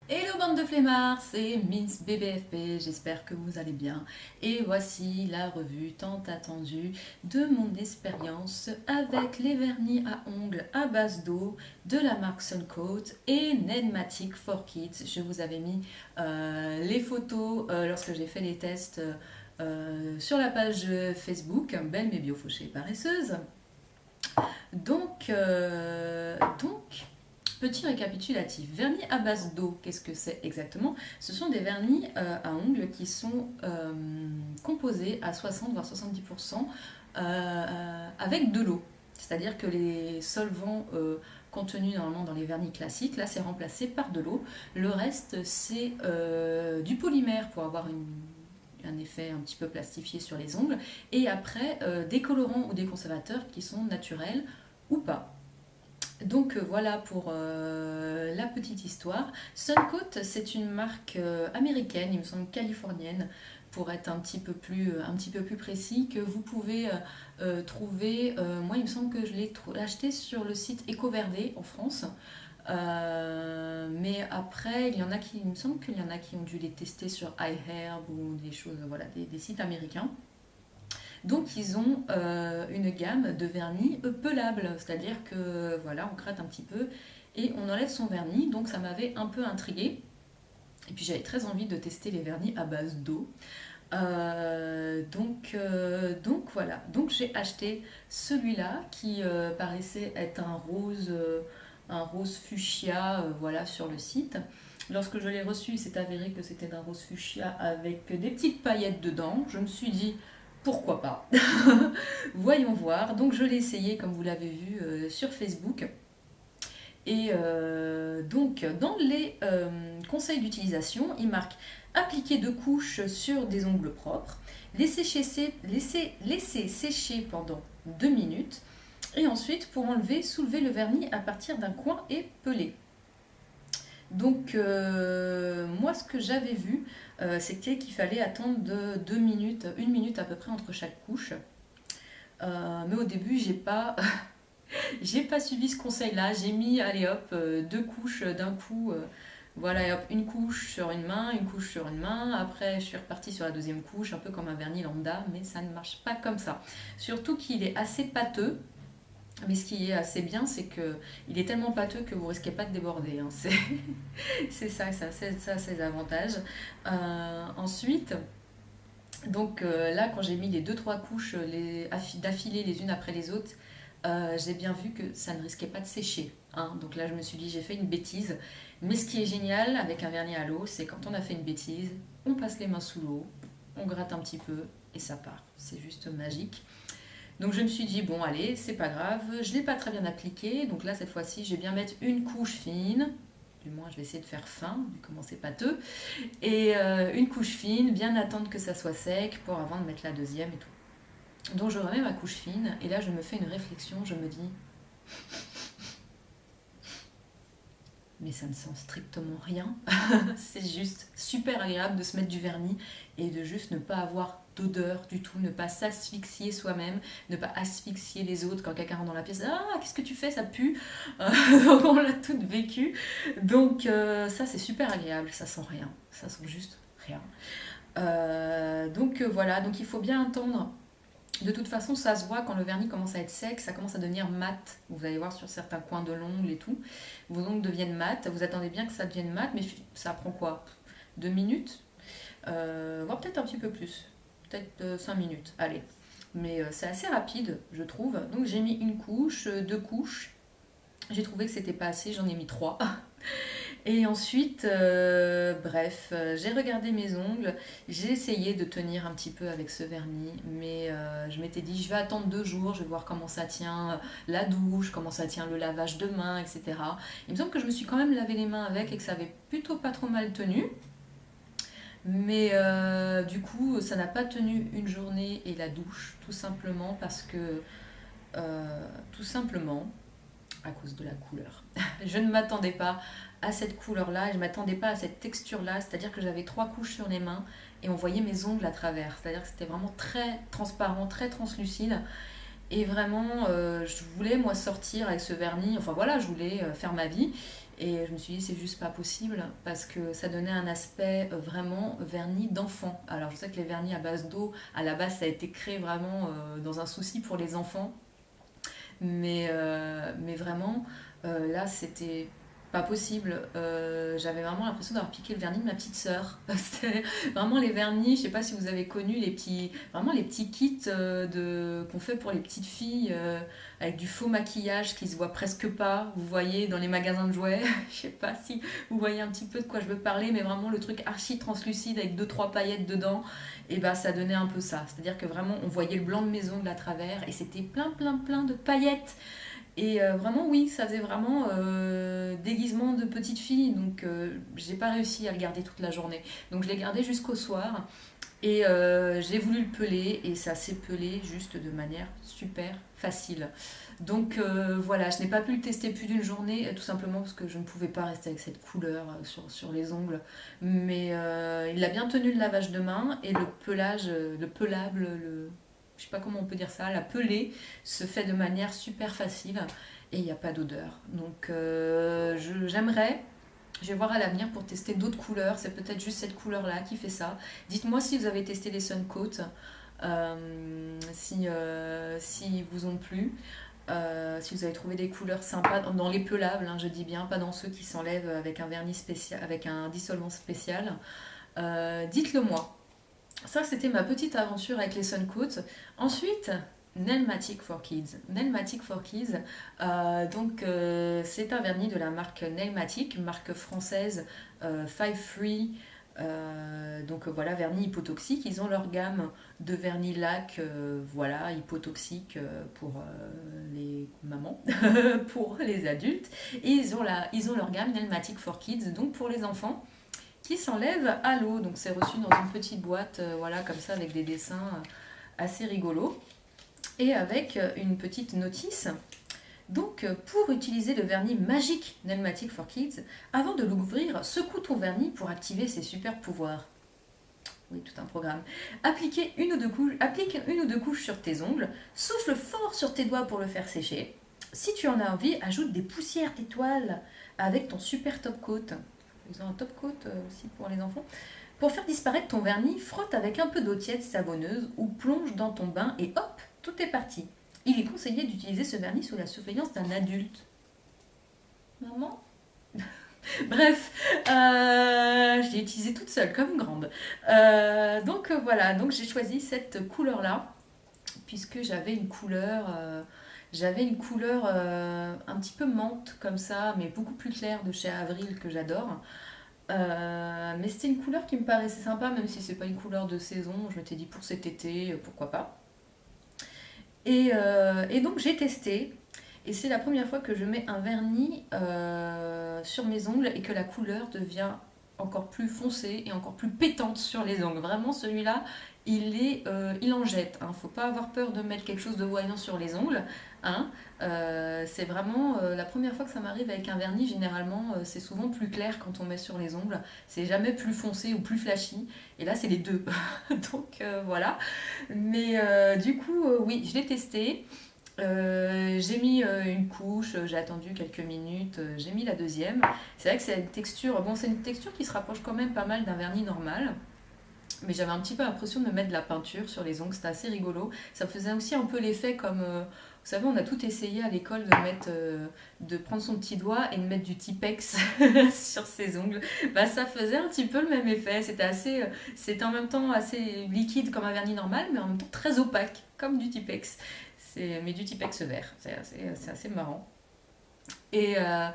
Hello bande de flemmards, c'est Miss BBFP, j'espère que vous allez bien. Et voici la revue tant attendue de mon expérience avec les vernis à ongles à base d'eau de la marque Suncoat et Nedmatic for Kids. Je vous avais mis les photos lorsque j'ai fait les tests sur la page Facebook, Belle mais bio fauchée paresseuse. Donc, petit récapitulatif. Vernis à base d'eau, qu'est-ce que c'est exactement? Ce sont des vernis à ongles qui sont composés à 60 voire 70% avec de l'eau. C'est-à-dire que les solvants contenus normalement dans les vernis classiques, là c'est remplacé par de l'eau. Le reste c'est du polymère pour avoir un effet un petit peu plastifié sur les ongles. Et après des colorants ou des conservateurs qui sont naturels ou pas. Donc voilà pour la petite histoire. Suncoat, c'est une marque américaine, il me semble californienne, pour être un petit peu plus précis, que vous pouvez trouver. Moi, il me semble que je l'ai acheté sur le site EcoVerde en France. Mais après, il me semble qu'il y en a qui ont dû les tester sur iHerb ou des choses, voilà, des sites américains. Donc ils ont une gamme de vernis pelables, c'est-à-dire que voilà, on gratte un petit peu et on enlève son vernis, donc ça m'avait un peu intriguée. Et puis j'avais très envie de tester les vernis à base d'eau. Donc voilà, donc j'ai acheté celui-là qui paraissait être un rose fuchsia, voilà, sur le site. Lorsque je l'ai reçu, il s'est avéré que c'était un rose fuchsia avec des petites paillettes dedans. Je me suis dit, pourquoi pas? Voyons voir. Donc je l'ai essayé, comme vous l'avez vu, sur Facebook. Et donc dans les conseils d'utilisation, il marque appliquer 2 couches sur des ongles propres, laisser sécher pendant 2 minutes, et ensuite pour enlever, soulever le vernis à partir d'un coin et peler. Donc moi ce que j'avais vu c'était qu'il fallait attendre de 2 minutes, 1 minute à peu près entre chaque couche. Mais au début j'ai pas suivi ce conseil là, j'ai mis allez hop 2 couches d'un coup, voilà hop, une couche sur une couche sur une main, après je suis repartie sur la deuxième couche, un peu comme un vernis lambda, mais ça ne marche pas comme ça. Surtout qu'il est assez pâteux. Mais ce qui est assez bien, c'est que il est tellement pâteux que vous risquez pas de déborder, hein. C'est ça ses avantages. Ensuite, donc là, quand j'ai mis les deux trois couches d'affilée les unes après les autres, j'ai bien vu que ça ne risquait pas de sécher, hein. Donc là, je me suis dit, j'ai fait une bêtise. Mais ce qui est génial avec un vernis à l'eau, c'est quand on a fait une bêtise, on passe les mains sous l'eau, on gratte un petit peu et ça part. C'est juste magique. Donc je me suis dit, bon allez, c'est pas grave, je l'ai pas très bien appliqué, donc là cette fois-ci je vais bien mettre une couche fine, du moins je vais essayer de faire fin, vu comment c'est pâteux, et une couche fine, bien attendre que ça soit sec pour avant de mettre la deuxième et tout. Donc je remets ma couche fine, et là je me fais une réflexion, je me dis, mais ça ne sent strictement rien. C'est juste super agréable de se mettre du vernis et de juste ne pas avoir d'odeur du tout, ne pas s'asphyxier soi-même, ne pas asphyxier les autres quand quelqu'un rentre dans la pièce. Ah, qu'est-ce que tu fais, ça pue. On l'a toutes vécu. Donc ça c'est super agréable, ça sent rien, ça sent juste rien. Voilà, donc il faut bien attendre. De toute façon, ça se voit quand le vernis commence à être sec, ça commence à devenir mat. Vous allez voir sur certains coins de l'ongle et tout. Vos ongles deviennent mat. Vous attendez bien que ça devienne mat, mais ça prend quoi? 2 minutes, voire peut-être un petit peu plus. Peut-être 5 minutes. Allez. Mais c'est assez rapide, je trouve. Donc j'ai mis une couche, 2 couches. J'ai trouvé que c'était pas assez, j'en ai mis 3. Et ensuite, bref, j'ai regardé mes ongles, j'ai essayé de tenir un petit peu avec ce vernis, mais je m'étais dit, je vais attendre 2 jours, je vais voir comment ça tient la douche, comment ça tient le lavage de mains, etc. Il me semble que je me suis quand même lavé les mains avec et que ça avait plutôt pas trop mal tenu, mais du coup, ça n'a pas tenu une journée et la douche, tout simplement parce que, tout simplement, à cause de la couleur. Je ne m'attendais pas à cette couleur-là, je ne m'attendais pas à cette texture-là, c'est-à-dire que j'avais 3 couches sur les mains et on voyait mes ongles à travers, c'est-à-dire que c'était vraiment très transparent, très translucide. Et vraiment, je voulais moi sortir avec ce vernis, enfin voilà, je voulais faire ma vie. Et je me suis dit, c'est juste pas possible parce que ça donnait un aspect vraiment vernis d'enfant. Alors je sais que les vernis à base d'eau, à la base, ça a été créé vraiment dans un souci pour les enfants. Mais vraiment, là, c'était pas possible. J'avais vraiment l'impression d'avoir piqué le vernis de ma petite sœur. C'était vraiment les vernis, je sais pas si vous avez connu les petits, vraiment les petits kits qu'on fait pour les petites filles avec du faux maquillage qui se voit presque pas. Vous voyez dans les magasins de jouets, je sais pas si vous voyez un petit peu de quoi je veux parler, mais vraiment le truc archi translucide avec deux trois paillettes dedans, et bah ça donnait un peu ça. C'est-à-dire que vraiment on voyait le blanc de maison de la travers et c'était plein plein plein de paillettes. Et vraiment, oui, ça faisait vraiment déguisement de petite fille. Donc, j'ai pas réussi à le garder toute la journée. Donc, je l'ai gardé jusqu'au soir. Et j'ai voulu le peler. Et ça s'est pelé juste de manière super facile. Donc, voilà, je n'ai pas pu le tester plus d'une journée. Tout simplement parce que je ne pouvais pas rester avec cette couleur sur les ongles. Mais il a bien tenu le lavage de main. Et le pelage, le pelable, je sais pas comment on peut dire ça, la pelée se fait de manière super facile et il n'y a pas d'odeur. Donc j'aimerais, je vais voir à l'avenir pour tester d'autres couleurs, c'est peut-être juste cette couleur-là qui fait ça. Dites-moi si vous avez testé les Suncoat, si vous ont plu. Si vous avez trouvé des couleurs sympas dans les pelables, hein, je dis bien, pas dans ceux qui s'enlèvent avec un vernis spécial, avec un dissolvant spécial, dites-le moi. Ça, c'était ma petite aventure avec les Suncoat. Ensuite, Nailmatic for Kids. Nailmatic for Kids, c'est un vernis de la marque Nailmatic, marque française, Five Free. Voilà, vernis hypotoxique. Ils ont leur gamme de vernis lac, voilà, hypotoxique pour les mamans, pour les adultes. Et ils ont leur gamme Nailmatic for Kids, donc pour les enfants qui s'enlève à l'eau. Donc c'est reçu dans une petite boîte, voilà, comme ça, avec des dessins assez rigolos. Et avec une petite notice. Donc pour utiliser le vernis magique Nailmatic for Kids, avant de l'ouvrir, secoue ton vernis pour activer ses super pouvoirs. Oui, tout un programme. Applique une ou deux couches sur tes ongles, souffle fort sur tes doigts pour le faire sécher. Si tu en as envie, ajoute des poussières d'étoiles avec ton super top coat. Ils ont un top coat aussi pour les enfants. Pour faire disparaître ton vernis, frotte avec un peu d'eau tiède savonneuse ou plonge dans ton bain et hop, tout est parti. Il est conseillé d'utiliser ce vernis sous la surveillance d'un adulte. Maman. Bref, je l'ai utilisé toute seule, comme une grande. Voilà, donc j'ai choisi cette couleur-là, puisque j'avais une couleur un petit peu menthe comme ça, mais beaucoup plus claire de chez Avril que j'adore. Mais c'était une couleur qui me paraissait sympa, même si c'est pas une couleur de saison. Je m'étais dit pour cet été, pourquoi pas. Et donc j'ai testé. Et c'est la première fois que je mets un vernis sur mes ongles et que la couleur devient encore plus foncée et encore plus pétante sur les ongles. Vraiment, celui-là, il en jette. Hein. Faut pas avoir peur de mettre quelque chose de voyant sur les ongles. Hein. C'est vraiment la première fois que ça m'arrive avec un vernis. Généralement, c'est souvent plus clair quand on met sur les ongles. C'est jamais plus foncé ou plus flashy. Et là, c'est les deux. Donc voilà. Mais du coup, oui, je l'ai testé. J'ai mis une couche, j'ai attendu quelques minutes, j'ai mis la deuxième. C'est vrai que c'est une texture, bon, c'est une texture qui se rapproche quand même pas mal d'un vernis normal, mais j'avais un petit peu l'impression de me mettre de la peinture sur les ongles, c'était assez rigolo. Ça faisait aussi un peu l'effet comme, vous savez, on a tout essayé à l'école de prendre son petit doigt et de mettre du Tipex sur ses ongles. Bah, ça faisait un petit peu le même effet. C'était en même temps assez liquide comme un vernis normal, mais en même temps très opaque, comme du Tipex. Mais du Tipex vert. C'est assez marrant. Et, euh,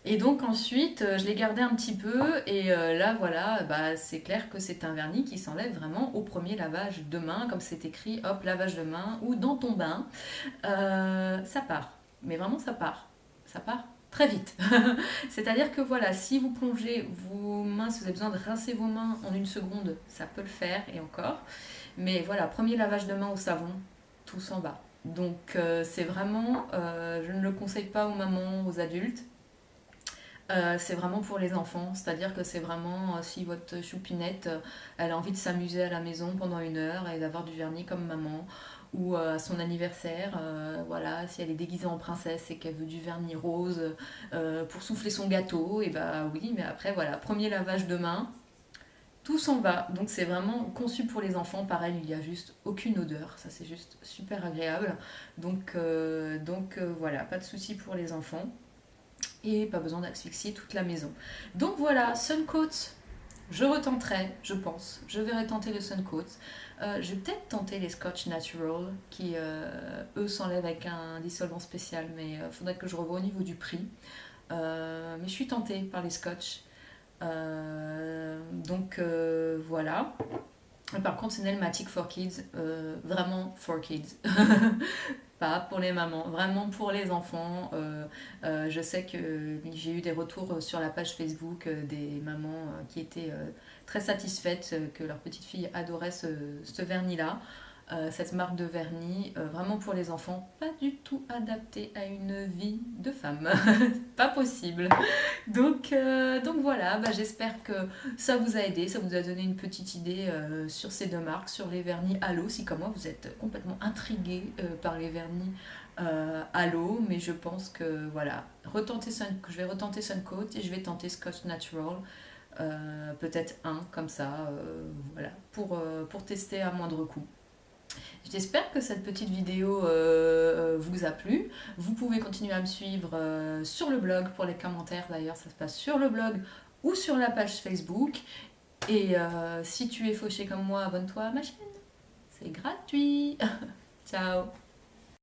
et donc ensuite, je l'ai gardé un petit peu et là voilà, bah, c'est clair que c'est un vernis qui s'enlève vraiment au premier lavage de main, comme c'est écrit, hop, lavage de main ou dans ton bain. Ça part, mais vraiment ça part très vite. C'est-à-dire que voilà, si vous plongez vos mains, si vous avez besoin de rincer vos mains en une seconde, ça peut le faire et encore. Mais voilà, premier lavage de main au savon, tout s'en va. Donc c'est vraiment, je ne le conseille pas aux mamans, aux adultes. C'est vraiment pour les enfants, c'est-à-dire que c'est vraiment si votre choupinette elle a envie de s'amuser à la maison pendant une heure et d'avoir du vernis comme maman, ou à son anniversaire, voilà, si elle est déguisée en princesse et qu'elle veut du vernis rose pour souffler son gâteau, et bah oui, mais après voilà, premier lavage de main, tout s'en va. Donc c'est vraiment conçu pour les enfants. Pareil, il n'y a juste aucune odeur. Ça c'est juste super agréable. Donc voilà, pas de souci pour les enfants. Et pas besoin d'asphyxier toute la maison. Donc voilà, Suncoat. Je retenterai, je pense. Je vais retenter le Suncoat. Je vais peut-être tenter les Scotch Natural qui, eux, s'enlèvent avec un dissolvant spécial. Mais il faudrait que je revoie au niveau du prix. Mais je suis tentée par les Scotch. Voilà. Par contre, c'est Nelmatic for Kids, vraiment for kids. Pas pour les mamans, vraiment pour les enfants. Je sais que j'ai eu des retours sur la page Facebook des mamans qui étaient très satisfaites que leur petite fille adorait ce vernis-là. Cette marque de vernis, vraiment pour les enfants, pas du tout adapté à une vie de femme. Pas possible. Donc voilà, bah, j'espère que ça vous a aidé, ça vous a donné une petite idée sur ces deux marques, sur les vernis Halo, si comme moi vous êtes complètement intrigué par les vernis Halo, mais je pense que voilà, je vais retenter Suncoat et je vais tenter Scotch Natural, peut-être un comme ça, voilà, pour tester à moindre coût. J'espère que cette petite vidéo vous a plu. Vous pouvez continuer à me suivre sur le blog pour les commentaires. D'ailleurs, ça se passe sur le blog ou sur la page Facebook. Et si tu es fauché comme moi, abonne-toi à ma chaîne. C'est gratuit. Ciao.